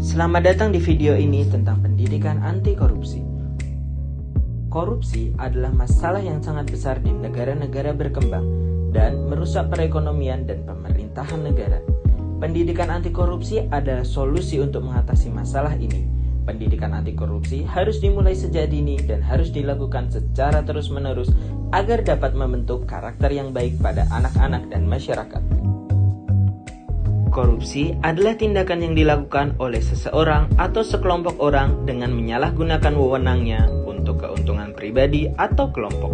Selamat datang di video ini tentang pendidikan anti korupsi. Korupsi adalah masalah yang sangat besar di negara-negara berkembang dan merusak perekonomian dan pemerintahan negara. Pendidikan anti korupsi adalah solusi untuk mengatasi masalah ini. Pendidikan anti korupsi harus dimulai sejak dini dan harus dilakukan secara terus-menerus agar dapat membentuk karakter yang baik pada anak-anak dan masyarakat. Korupsi adalah tindakan yang dilakukan oleh seseorang atau sekelompok orang dengan menyalahgunakan wewenangnya untuk keuntungan pribadi atau kelompok.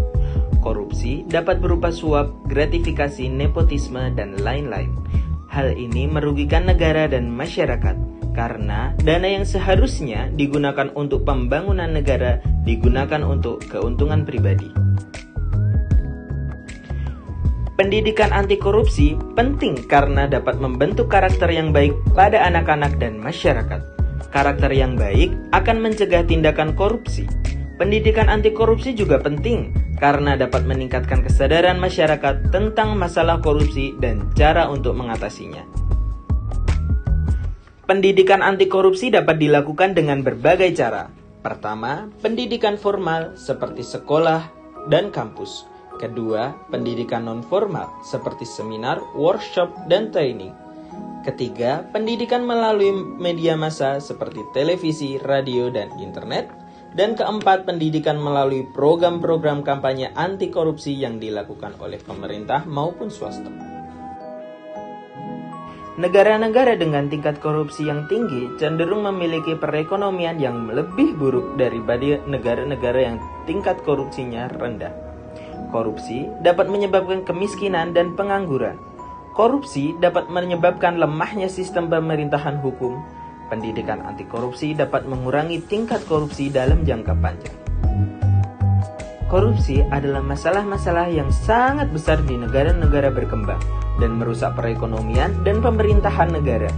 Korupsi dapat berupa suap, gratifikasi, nepotisme, dan lain-lain. Hal ini merugikan negara dan masyarakat karena dana yang seharusnya digunakan untuk pembangunan negara digunakan untuk keuntungan pribadi. Pendidikan anti korupsi penting karena dapat membentuk karakter yang baik pada anak-anak dan masyarakat. Karakter yang baik akan mencegah tindakan korupsi. Pendidikan anti korupsi juga penting karena dapat meningkatkan kesadaran masyarakat tentang masalah korupsi dan cara untuk mengatasinya. Pendidikan anti korupsi dapat dilakukan dengan berbagai cara. Pertama, pendidikan formal seperti sekolah dan kampus. Kedua, pendidikan non-formal seperti seminar, workshop, dan training. Ketiga, pendidikan melalui media massa seperti televisi, radio, dan internet. Dan keempat, pendidikan melalui program-program kampanye anti korupsi yang dilakukan oleh pemerintah maupun swasta. Negara-negara dengan tingkat korupsi yang tinggi cenderung memiliki perekonomian yang lebih buruk daripada negara-negara yang tingkat korupsinya rendah. Korupsi dapat menyebabkan kemiskinan dan pengangguran. Korupsi dapat menyebabkan lemahnya sistem pemerintahan hukum. Pendidikan anti korupsi dapat mengurangi tingkat korupsi dalam jangka panjang. Korupsi adalah masalah-masalah yang sangat besar di negara-negara berkembang dan merusak perekonomian dan pemerintahan negara.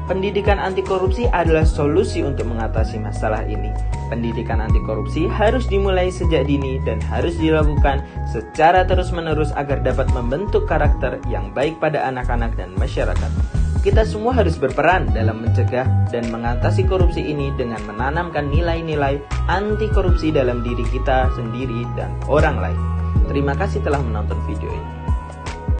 Pendidikan anti korupsi adalah solusi untuk mengatasi masalah ini. Pendidikan anti korupsi harus dimulai sejak dini dan harus dilakukan secara terus-menerus agar dapat membentuk karakter yang baik pada anak-anak dan masyarakat. Kita semua harus berperan dalam mencegah dan mengatasi korupsi ini dengan menanamkan nilai-nilai anti korupsi dalam diri kita sendiri dan orang lain. Terima kasih telah menonton video ini.